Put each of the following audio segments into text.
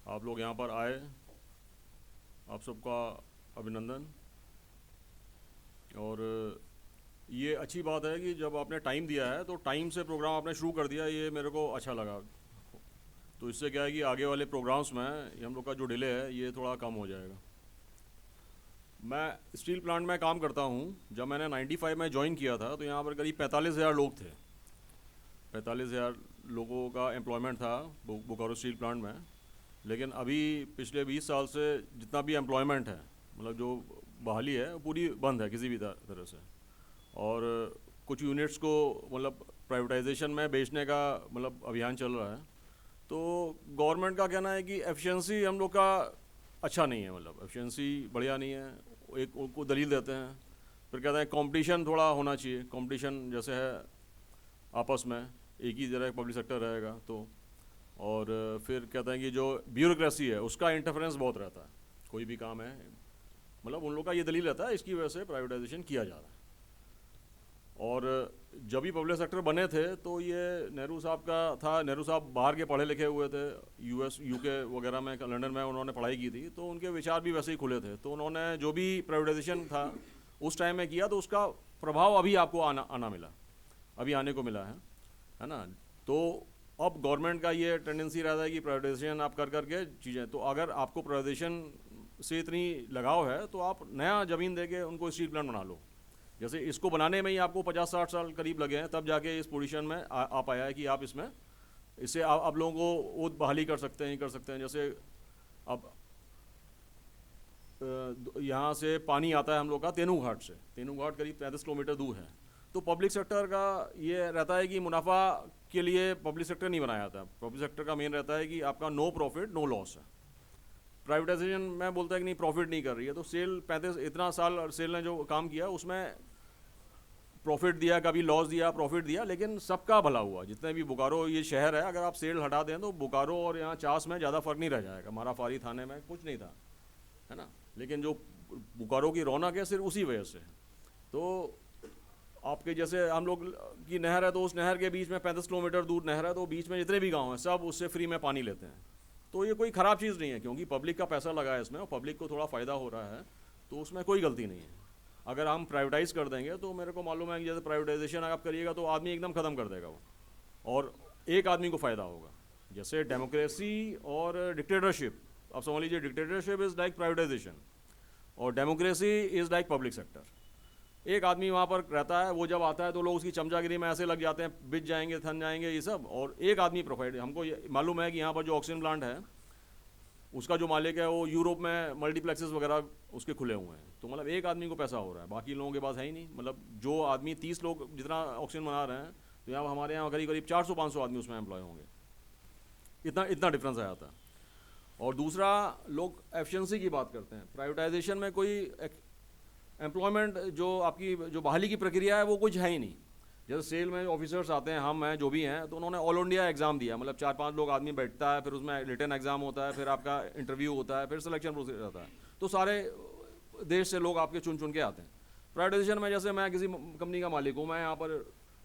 आप लोग यहाँ पर आए, आप सबका अभिनंदन। और ये अच्छी बात है कि जब आपने टाइम दिया है तो टाइम से प्रोग्राम आपने शुरू कर दिया, ये मेरे को अच्छा लगा। तो इससे क्या है कि आगे वाले प्रोग्राम्स में ये हम लोग का जो डिले है ये थोड़ा कम हो जाएगा। मैं स्टील प्लांट में काम करता हूँ। जब मैंने 95 में ज्वाइन किया था तो यहाँ पर करीब 45,000 लोग थे। 45,000 लोगों का एम्प्लॉयमेंट था बोकारो स्टील प्लांट में। लेकिन अभी पिछले 20 साल से जितना भी एम्प्लॉयमेंट है, मतलब जो बहाली है, वो पूरी बंद है किसी भी तरह से। और कुछ यूनिट्स को मतलब प्राइवेटाइजेशन में बेचने का मतलब अभियान चल रहा है। तो गवर्नमेंट का कहना है कि एफिशिएंसी हम लोग का अच्छा नहीं है, मतलब एफिशिएंसी बढ़िया नहीं है। एक उनको दलील देते हैं, फिर कहते हैं कंपटीशन थोड़ा होना चाहिए। कंपटीशन जैसे है आपस में, एक ही जगह पब्लिक सेक्टर रहेगा तो। और फिर कहते हैं कि जो ब्यूरोक्रेसी है उसका इंटरफेरेंस बहुत रहता है, कोई भी काम है, मतलब उन लोग का ये दलील रहता है, इसकी वजह से प्राइवेटाइजेशन किया जा रहा है। और जब भी पब्लिक सेक्टर बने थे तो ये नेहरू साहब का था। नेहरू साहब बाहर के पढ़े लिखे हुए थे, यूएस यूके वगैरह में, लंदन में उन्होंने पढ़ाई की थी, तो उनके विचार भी वैसे ही खुले थे। तो उन्होंने जो भी प्राइवेटाइजेशन था उस टाइम में किया, तो उसका प्रभाव अभी आपको आना मिला, अभी आने को मिला है ना। तो अब गवर्नमेंट का ये टेंडेंसी रहता है कि प्राइवेटाइजेशन आप कर करके चीज़ें, तो अगर आपको प्राइवेटाइजेशन से इतनी लगाव है तो आप नया ज़मीन दे के उनको स्टील प्लांट बना लो। जैसे इसको बनाने में ही आपको 50-60 साल करीब लगे हैं, तब जाके इस पोजीशन में आ पाया है कि आप इसमें इससे आप लोगों को वो बहाली कर सकते हैं, कर सकते हैं। जैसे अब यहाँ से पानी आता है हम लोग का तेनू घाट से। तेनू घाट करीब 35 किलोमीटर दूर है। तो पब्लिक सेक्टर का ये रहता है कि मुनाफा के लिए पब्लिक सेक्टर नहीं बनाया जाता। पब्लिक सेक्टर का मेन रहता है कि आपका नो प्रॉफिट नो लॉस है। प्राइवेटाइजेशन में बोलता है कि नहीं, प्रॉफिट नहीं कर रही है, तो सेल 35 इतना साल सेल ने जो काम किया उसमें प्रॉफिट दिया, कभी लॉस दिया, प्रॉफिट दिया, लेकिन सबका भला हुआ। जितने भी बोकारो ये शहर है, अगर आप सेल हटा दें तो बोकारो और यहाँ चास में ज़्यादा फर्क नहीं रह जाएगा। माराफारी थाने में कुछ नहीं था, है ना। लेकिन जो बोकारो की रौनक है सिर्फ उसी वजह से। तो आपके जैसे हम लोग की नहर है, तो उस नहर के बीच में 35 किलोमीटर दूर नहर है, तो बीच में जितने भी गाँव हैं सब उससे फ्री में पानी लेते हैं। तो ये कोई ख़राब चीज़ नहीं है, क्योंकि पब्लिक का पैसा लगा है इसमें और पब्लिक को थोड़ा फ़ायदा हो रहा है, तो उसमें कोई गलती नहीं है। अगर हम प्राइवेटाइज़ कर देंगे तो मेरे को मालूम है कि जैसे प्राइवेटाइजेशन आप करिएगा तो आदमी एकदम ख़त्म कर देगा वो, और एक आदमी को फ़ायदा होगा। जैसे डेमोक्रेसी और डिक्टेटरशिप, आप समझ लीजिए डिक्टेटरशिप इज़ लाइक प्राइवेटाइजेशन और democracy is like public sector. एक आदमी वहाँ पर रहता है, वो जब आता है तो लोग उसकी चमचागिरी में ऐसे लग जाते हैं, बिक जाएंगे, थन जाएंगे ये सब। और एक आदमी प्रोफाइट, हमको मालूम है कि यहाँ पर जो ऑक्सीजन प्लांट है उसका जो मालिक है वो यूरोप में मल्टीप्लेक्सेस वगैरह उसके खुले हुए हैं। तो मतलब एक आदमी को पैसा हो रहा है, बाकी लोगों के पास है ही नहीं। मतलब जो आदमी 30 लोग जितना ऑक्सीजन बना रहे हैं, तो यहाँ हमारे यहाँ करीब करीब 400-500 आदमी उसमें एम्प्लॉय होंगे। इतना इतना डिफरेंस आ जाता है। और दूसरा, लोग एफिशिएंसी की बात करते हैं। प्राइवेटाइजेशन में कोई एम्प्लॉयमेंट जो आपकी जो बहाली की प्रक्रिया है वो कुछ है ही नहीं। जैसे सेल में ऑफिसर्स आते हैं, हम हैं जो भी हैं, तो उन्होंने ऑल इंडिया एग्जाम दिया, मतलब 4-5 लोग आदमी बैठता है, फिर उसमें रिटन एग्जाम होता है, फिर आपका इंटरव्यू होता है, फिर सिलेक्शन प्रोसेस होता है। तो सारे देश से लोग आपके चुन चुन के आते हैं। प्राइवेटाइजेशन में जैसे मैं किसी कंपनी का मालिक हूँ, मैं यहाँ पर,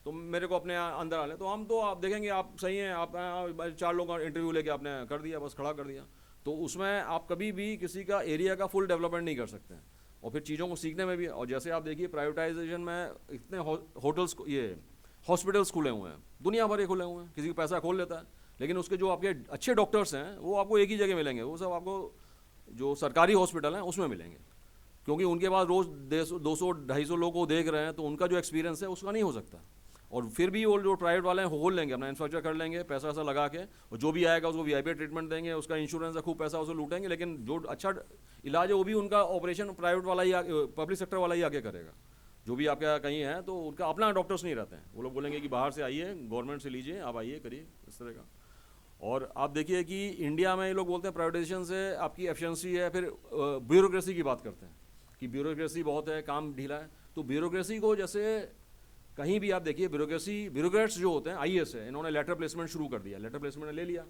तो मेरे को अपने अंदर आ लें, तो हम तो आप देखेंगे आप सही हैं, आप 4 लोगों का इंटरव्यू लेके आपने कर दिया, बस खड़ा कर दिया। तो उसमें आप कभी भी किसी का एरिया का फुल डेवलपमेंट नहीं कर सकते हैं। और फिर चीज़ों को सीखने में भी, और जैसे आप देखिए प्राइवेटाइजेशन में इतने होटल्स, ये हॉस्पिटल्स खुले हुए हैं, दुनिया भर के खुले हुए हैं, किसी को पैसा खोल लेता है। लेकिन उसके जो आपके अच्छे डॉक्टर्स हैं वो आपको एक ही जगह मिलेंगे, वो सब आपको जो सरकारी हॉस्पिटल हैं उसमें मिलेंगे, क्योंकि उनके पास रोज़ 200-250 लोगों को देख रहे हैं, तो उनका जो एक्सपीरियंस है उसका नहीं हो सकता। और फिर भी वो जो प्राइवेट वाले हैं खोल लेंगे, अपना इंफ्रास्ट्रक्चर कर लेंगे, पैसा वैसा लगा के, और जो भी आएगा उसको वीआईपी ट्रीटमेंट देंगे, उसका इंश्योरेंस है, खूब पैसा उसे लूटेंगे। लेकिन जो अच्छा इलाज है वो भी उनका ऑपरेशन प्राइवेट वाला ही, पब्लिक सेक्टर वाला ही आगे करेगा। जो भी आपके कहीं है तो उनका अपना डॉक्टर्स नहीं रहते हैं, वो लोग बोलेंगे कि बाहर से आइए, गवर्नमेंट से लीजिए, आप आइए करिए, इस तरह का। और आप देखिए कि इंडिया में ये लोग बोलते हैं प्राइवेटाइजेशन से आपकी एफिशिएंसी है, फिर ब्यूरोक्रेसी की बात करते हैं कि ब्यूरोक्रेसी बहुत है, काम ढीला है। तो ब्यूरोक्रेसी को जैसे कहीं भी आप देखिए, ब्यूरोक्रेट्स जो होते हैं, आईएएस है, इन्होंने लेटर प्लेसमेंट शुरू कर दिया, लेटर प्लेसमेंट ले लिया,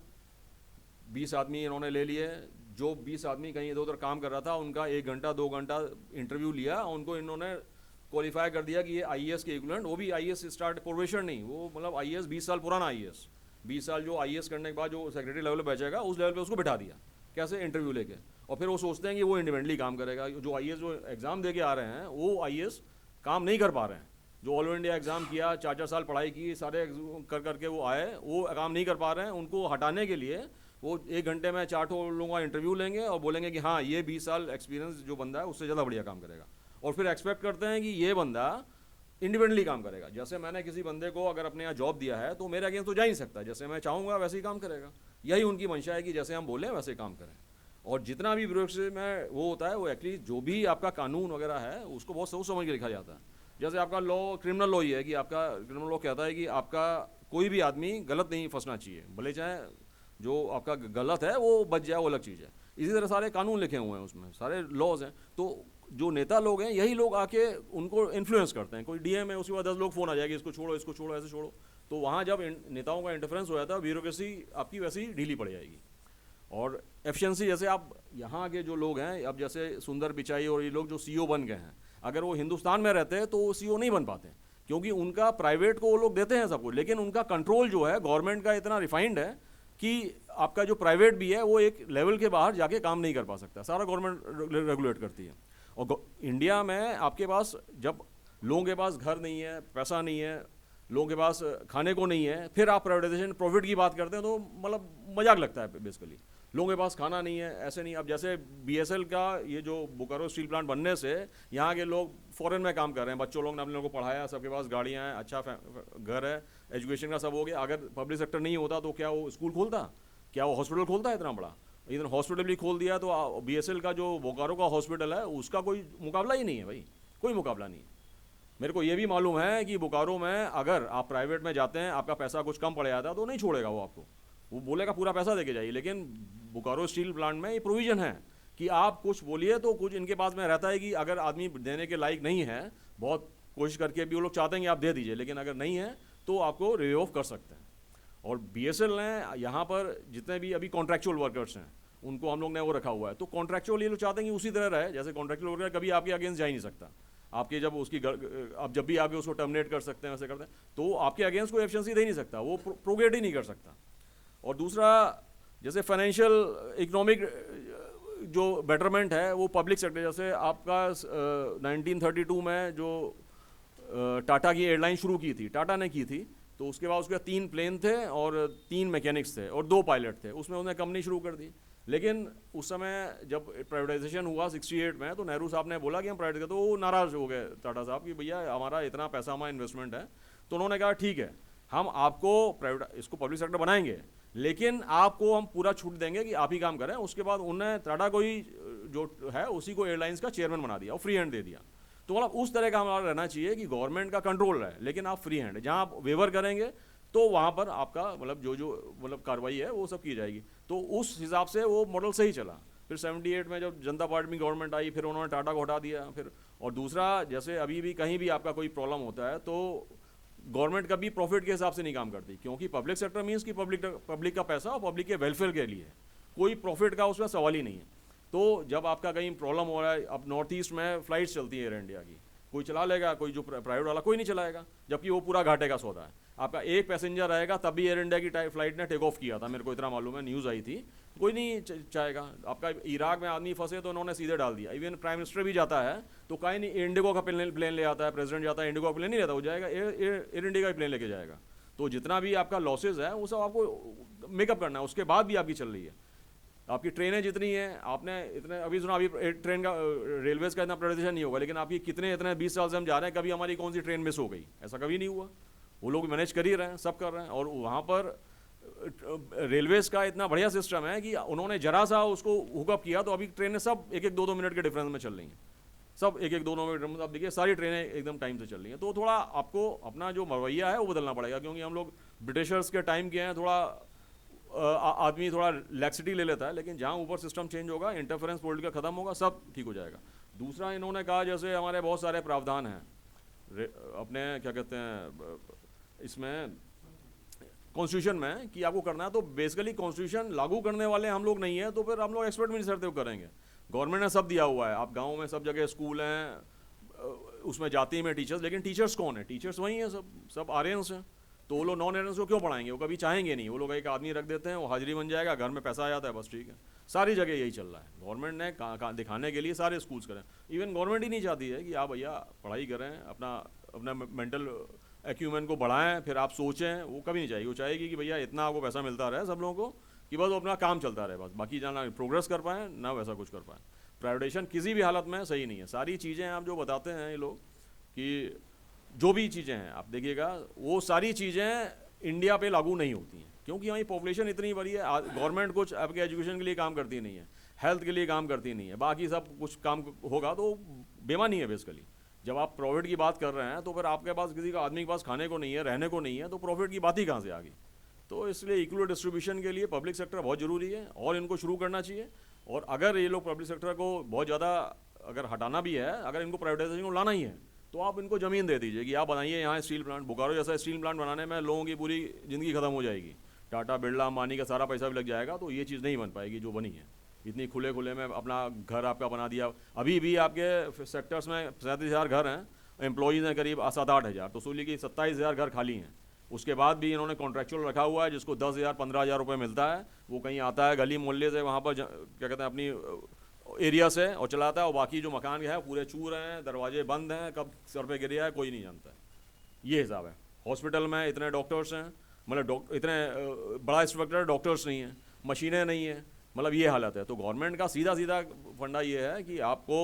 20 आदमी इन्होंने ले लिए। जो 20 आदमी कहीं इधर उधर काम कर रहा था, उनका 1 घंटा 2 घंटा इंटरव्यू लिया, उनको इन्होंने क्वालिफाई कर दिया कि ये आईएएस के इक्विवेलेंट, वो भी आईएएस स्टार्ट प्रोबेशन नहीं, वो मतलब आईएएस 20 साल पुराना आईएएस, 20 साल जो आईएएस करने के बाद जो सेक्रेटरी लेवल पे बैठेगा उस लेवल पे उसको बिठा दिया। कैसे? इंटरव्यू लेके। और फिर वो सोचते हैं कि वो इंडिपेंडेंटली काम करेगा। जो आईएएस जो एग्ज़ाम दे के आ रहे हैं वो आईएएस काम नहीं कर पा रहे हैं। जो ऑल इंडिया एग्ज़ाम किया, 4-4 साल पढ़ाई की, सारे कर करके वो आए, वो काम नहीं कर पा रहे हैं। उनको हटाने के लिए वो 1 घंटे में 4 लोगों का इंटरव्यू लेंगे और बोलेंगे कि हाँ, ये 20 साल एक्सपीरियंस जो बंदा है उससे ज़्यादा बढ़िया काम करेगा। और फिर एक्सपेक्ट करते हैं कि ये बंदा इंडिपेंडेंटली काम करेगा। जैसे मैंने किसी बंदे को अगर अपने यहाँ जॉब दिया है तो मेरे अगेंस्ट तो जा ही सकता है, जैसे मैं चाहूँगा वैसे ही काम करेगा। यही उनकी मंशा है कि जैसे हम बोलें वैसे काम करें। और जितना भी ब्यूरोक्रेसी में वो होता है, वो एक्चुअली जो भी आपका कानून वगैरह है उसको बहुत सोच समझ के लिखा जाता है। जैसे आपका लॉ, क्रिमिनल लॉ ही है कि आपका क्रिमिनल लॉ कहता है कि आपका कोई भी आदमी गलत नहीं फंसना चाहिए, भले चाहे जो आपका गलत है वो बच जाए, वो अलग चीज़ है। इसी तरह सारे कानून लिखे हुए हैं उसमें, सारे लॉज हैं। तो जो नेता लोग हैं यही लोग आके उनको इन्फ्लुएंस करते हैं। कोई डीएम है, उसके बाद 10 लोग फ़ोन आ जाएगी, इसको छोड़ो, इसको छोड़ो, ऐसे छोड़ो। तो वहाँ जब नेताओं का इंटरफेरेंस हो जाता है, ब्यूरोक्रेसी आपकी वैसे ही ढीली पड़ जाएगी। और एफिशिएंसी, जैसे आप यहाँ के जो लोग हैं, अब जैसे सुंदर पिचाई और ये लोग जो सीईओ बन गए हैं, अगर वो हिंदुस्तान में रहते हैं तो वो सीईओ नहीं बन पाते, क्योंकि उनका प्राइवेट को वो लोग देते हैं सब कुछ, लेकिन उनका कंट्रोल जो है गवर्नमेंट का इतना रिफाइंड है कि आपका जो प्राइवेट भी है वो एक लेवल के बाहर जाके काम नहीं कर पा सकता, सारा गवर्नमेंट रेगुलेट करती है। और इंडिया में आपके पास जब लोगों के पास घर नहीं है, पैसा नहीं है, लोगों के पास खाने को नहीं है, फिर आप प्राइवेटाइजेशन प्रॉफिट की बात करते हैं तो मतलब मजाक लगता है बेसिकली। लोगों के पास खाना नहीं है, ऐसे नहीं। अब जैसे बीएसएल का ये जो बोकारो स्टील प्लांट बनने से यहाँ के लोग फॉरेन में काम कर रहे हैं, बच्चों लोग ने अपने लोगों को पढ़ाया, सबके पास गाड़ियाँ हैं, अच्छा घर है, एजुकेशन का सब हो गया। अगर पब्लिक सेक्टर नहीं होता तो क्या वो स्कूल खोलता, क्या वो हॉस्पिटल खोलता है इतना बड़ा? इधर हॉस्पिटल भी खोल दिया तो बीएसएल का जो बोकारो का हॉस्पिटल है उसका कोई मुकाबला ही नहीं है भाई, कोई मुकाबला नहीं है। मेरे को ये भी मालूम है कि बोकारो में अगर आप प्राइवेट में जाते हैं, आपका पैसा कुछ कम पड़ जाता है तो नहीं छोड़ेगा वो आपको, वो बोलेगा पूरा पैसा देके जाइए। लेकिन बोकारो स्टील प्लांट में ये प्रोविज़न है कि आप कुछ बोलिए तो कुछ इनके पास में रहता है कि अगर आदमी देने के लायक नहीं है, बहुत कोशिश करके भी वो लोग चाहते हैं कि आप दे दीजिए, लेकिन अगर नहीं है तो आपको रे ऑफ कर सकते हैं। और बीएसएल ने यहाँ पर जितने भी अभी कॉन्ट्रैक्चुअल वर्कर्स हैं उनको हम लोग ने वो रखा हुआ है, तो कॉन्ट्रैक्चुअल ये लोग चाहते हैं कि उसी तरह रहे जैसे कॉन्ट्रैक्चुअल वर्कर कभी आपके अगेंस्ट जा ही नहीं सकता। आपके जब उसकी आप जब भी आगे उसको टर्मिनेट कर सकते हैं, वैसे करते हैं, तो आपके अगेंस्ट कोई एफिशिएंसी दे ही नहीं सकता, वो प्रोगेट ही नहीं कर सकता। और दूसरा, जैसे फाइनेंशियल इकोनॉमिक जो बेटरमेंट है वो पब्लिक सेक्टर, जैसे आपका 1932 में जो टाटा की एयरलाइन शुरू की थी, टाटा ने की थी, तो उसके बाद उसके 3 प्लेन थे और 3 मैकेनिक्स थे और 2 पायलट थे, उसमें उन्होंने कंपनी शुरू कर दी। लेकिन उस समय जब प्राइवेटाइजेशन हुआ 68 में, तो नेहरू साहब ने बोला कि हम प्राइवेट करें, तो वो नाराज़ हो गए टाटा साहब कि भैया हमारा इतना पैसा, हमारा इन्वेस्टमेंट है। तो उन्होंने कहा ठीक है, हम आपको प्राइवेट इसको पब्लिक सेक्टर बनाएंगे, लेकिन आपको हम पूरा छूट देंगे कि आप ही काम करें। उसके बाद उन्हें टाटा को ही जो है उसी को एयरलाइंस का चेयरमैन बना दिया और फ्री हैंड दे दिया। तो मतलब उस तरह का हमारा रहना चाहिए कि गवर्नमेंट का कंट्रोल है लेकिन आप फ्री हैंड, जहाँ आप वेवर करेंगे तो वहाँ पर आपका मतलब जो मतलब कार्रवाई है वो सब की जाएगी। तो उस हिसाब से वो मॉडल सही चला। फिर 78 में जब जनता पार्टी में गवर्नमेंट आई, फिर उन्होंने टाटा को हटा दिया। फिर और दूसरा, जैसे अभी भी कहीं भी आपका कोई प्रॉब्लम होता है तो गवर्नमेंट कभी प्रॉफिट के हिसाब से नहीं काम करती, क्योंकि पब्लिक सेक्टर मीन्स कि पब्लिक का पैसा और पब्लिक के वेलफेयर के लिए, कोई प्रॉफिट का उसमें सवाल ही नहीं है। तो जब आपका कहीं प्रॉब्लम हो रहा है, अब नॉर्थ ईस्ट में फ्लाइट्स चलती है एयर इंडिया की, कोई चला लेगा, कोई जो प्राइवेट वाला कोई नहीं चलाएगा, जबकि वो पूरा घाटे का सौदा है। आपका एक पैसेंजर रहेगा, तब भी एयर इंडिया की फ्लाइट ने टेक ऑफ किया था, मेरे को इतना मालूम है, न्यूज़ आई थी, कोई नहीं चाहेगा। आपका इराक में आदमी फंसे तो उन्होंने सीधे डाल दिया। इवन प्राइम मिनिस्टर भी जाता है तो कहीं नहीं इंडिगो का प्लेन ले आता है, प्रेसिडेंट जाता है इंडिगो का प्लेन नहीं रहता, वो जाएगा एयर इंडिया का प्लेन लेके जाएगा। तो जितना भी आपका लॉसेज है वो सब आपको मेकअप करना है, उसके बाद भी आपकी चल रही है। आपकी ट्रेनें जितनी हैं, आपने इतने अभी सुना, अभी ट्रेन का रेलवेज का इतना प्राइवेटाइजेशन नहीं होगा, लेकिन आपकी कितने इतने 20 साल से हम जा रहे हैं, कभी हमारी कौन सी ट्रेन मिस हो गई? ऐसा कभी नहीं हुआ। वो लोग मैनेज कर ही रहे हैं, सब कर रहे हैं। और वहाँ पर रेलवेज का इतना बढ़िया सिस्टम है कि उन्होंने जरा सा उसको हुकअप किया तो अभी ट्रेनें सब 1-1, 2-2 मिनट के डिफरेंस में चल रही हैं, सब 1-1, 2-2 मिनट में। आप देखिए सारी ट्रेनें एकदम टाइम से चल रही हैं। तो थोड़ा आपको अपना जो रवैया है वो बदलना पड़ेगा, क्योंकि हम लोग ब्रिटिशर्स के टाइम के हैं, थोड़ा आदमी थोड़ा लैक्सिटी ले लेता है, लेकिन जहाँ ऊपर सिस्टम चेंज होगा, इंटरफेरेंस पॉलिटिकल खत्म होगा, सब ठीक हो जाएगा। दूसरा, इन्होंने कहा जैसे हमारे बहुत सारे प्रावधान हैं अपने क्या कहते हैं इसमें कॉन्स्टिट्यूशन में कि आपको करना है, तो बेसिकली कॉन्स्टिट्यूशन लागू करने वाले हम लोग नहीं है, तो फिर हम लोग एक्सपर्ट मिनिस्टर करेंगे। गवर्नमेंट ने सब दिया हुआ है, आप गाँव में सब जगह स्कूल हैं, उसमें जाति में टीचर्स, लेकिन टीचर्स कौन है? टीचर्स वही हैं, सब आर्यंस हैं। तो वो लोग नॉन एरियंस को क्यों पढ़ाएंगे? वो कभी चाहेंगे नहीं। वो लोग एक आदमी रख देते हैं, वो हाजिरी बन जाएगा, घर में पैसा आ जाता है, बस ठीक है। सारी जगह यही चल रहा है। गवर्नमेंट ने दिखाने के लिए सारे स्कूल्स करें। इवन गवर्नमेंट ही नहीं चाहती है कि आप भैया पढ़ाई करें, अपना अपना मेंटल एक्यूमेंट को बढ़ाएं, फिर आप सोचें, वो कभी नहीं चाहेगी। वो चाहेगी कि भैया इतना आपको पैसा मिलता रहे सब लोगों को कि बस वो अपना काम चलता रहे, बस बाकी जाना प्रोग्रेस कर पाएँ ना वैसा कुछ कर पाएँ। प्राइवेटाइजेशन किसी भी हालत में सही नहीं है। सारी चीज़ें आप जो बताते हैं ये लोग कि जो भी चीज़ें हैं आप देखिएगा, वो सारी चीज़ें इंडिया पे लागू नहीं होती हैं, क्योंकि यहाँ पॉपुलेशन इतनी बड़ी है। गवर्नमेंट कुछ आपके एजुकेशन के लिए काम करती नहीं है, हेल्थ के लिए काम करती नहीं है, बाकी सब कुछ काम होगा तो बेमानी है बेसिकली। जब आप प्रॉफिट की बात कर रहे हैं तो फिर आपके पास किसी का आदमी के पास खाने को नहीं है, रहने को नहीं है, तो प्रॉफिट की बात ही कहाँ से आ गई। तो इसलिए इक्वल डिस्ट्रीब्यूशन के लिए पब्लिक सेक्टर बहुत ज़रूरी है और इनको शुरू करना चाहिए। और अगर ये लोग पब्लिक सेक्टर को बहुत ज़्यादा अगर हटाना भी है, अगर इनको प्राइवेटाइजेशन को लाना ही है, तो आप इनको ज़मीन दे दीजिए कि आप बनाइए यहाँ स्टील प्लांट। बोकारो जैसा स्टील प्लांट बनाने में लोगों की पूरी ज़िंदगी ख़त्म हो जाएगी, टाटा बिरला अंबानी का सारा पैसा भी लग जाएगा, तो ये चीज़ नहीं बन पाएगी जो बनी है। इतनी खुले खुले में अपना घर आपका बना दिया। अभी भी आपके सेक्टर्स में 37,000 घर हैं, एम्प्लॉयज़ हैं करीब 7-8 हज़ार, तो सोचिए कि 27,000 घर खाली हैं। उसके बाद भी इन्होंने कॉन्ट्रैक्चुअल रखा हुआ है जिसको 10,000 15,000 रुपये मिलता है। वो कहीं आता है गली मोहल्ले से, वहाँ पर क्या कहते हैं अपनी एरिया से, और चलाता है। और बाकी जो मकान है पूरे चूर हैं, दरवाजे बंद हैं, कब सर पे गिरा है कोई नहीं जानता है। ये हिसाब है। हॉस्पिटल में इतने डॉक्टर्स हैं, मतलब इतने बड़ा स्ट्रक्चर डॉक्टर्स नहीं है, मशीनें नहीं है, मतलब ये हालत है। तो गवर्नमेंट का सीधा सीधा फंडा ये है कि आपको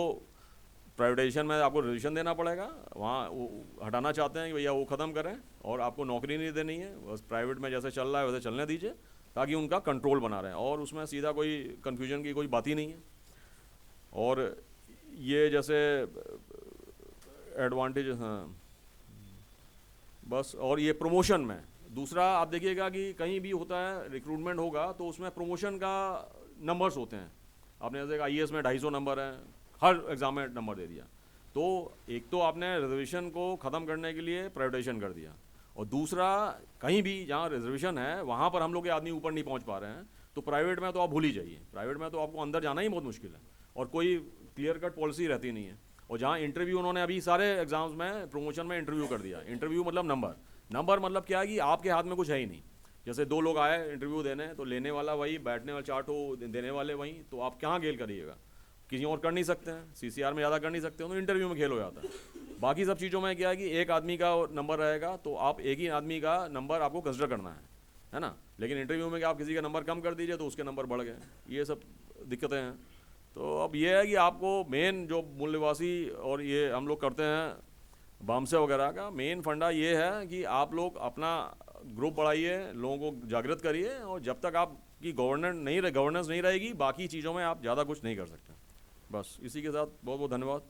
प्राइवेटाइजेशन में आपको रिजर्वेशन देना पड़ेगा, वहाँ वो हटाना चाहते हैं कि भैया वो ख़त्म करें, और आपको नौकरी नहीं देनी है, बस प्राइवेट में जैसे चल रहा है वैसे चलने दीजिए, ताकि उनका कंट्रोल बना रहे। और उसमें सीधा कोई कन्फ्यूजन की कोई बात ही नहीं है। और ये जैसे एडवांटेज, हाँ बस। और ये प्रमोशन में दूसरा आप देखिएगा कि कहीं भी होता है रिक्रूटमेंट होगा तो उसमें प्रमोशन का नंबर्स होते हैं। आपने जैसे IAS में 250 नंबर हैं, हर एग्ज़ाम में नंबर दे दिया। तो एक तो आपने रिजर्वेशन को ख़त्म करने के लिए प्राइवेटाइजेशन कर दिया, और दूसरा कहीं भी जहाँ रिजर्वेशन है वहाँ पर हम लोग के आदमी ऊपर नहीं पहुँच पा रहे हैं, तो प्राइवेट में तो आप भूल ही जाइए। प्राइवेट में तो आपको अंदर जाना ही बहुत मुश्किल है, और कोई क्लियर कट पॉलिसी रहती नहीं है। और जहाँ इंटरव्यू उन्होंने अभी सारे एग्जाम्स में प्रमोशन में इंटरव्यू कर दिया। इंटरव्यू मतलब नंबर मतलब क्या है कि आपके हाथ में कुछ है ही नहीं। जैसे 2 लोग आए इंटरव्यू देने, तो लेने वाला वही, बैठने वाला 4 हो, देने वाले वही, तो आप कहाँ खेल करिएगा। किसी और कर नहीं सकते हैं, CCR में ज़्यादा कर नहीं सकते हो, तो इंटरव्यू में खेल हो जाता है। बाकी सब चीज़ों में क्या है कि एक आदमी का नंबर रहेगा, तो आप एक ही आदमी का नंबर आपको कंसिडर करना है ना। लेकिन इंटरव्यू में क्या आप किसी का नंबर कम कर दीजिए तो उसके नंबर बढ़ गए, ये सब दिक्कतें हैं। तो अब ये है कि आपको मेन जो मूल्यवासी और ये हम लोग करते हैं बामसे वगैरह का मेन फंडा ये है कि आप लोग अपना ग्रुप बढ़ाइए, लोगों को जागृत करिए, और जब तक आपकी गवर्नेंस नहीं रहेगी, बाकी चीज़ों में आप ज़्यादा कुछ नहीं कर सकते। बस इसी के साथ बहुत बहुत धन्यवाद।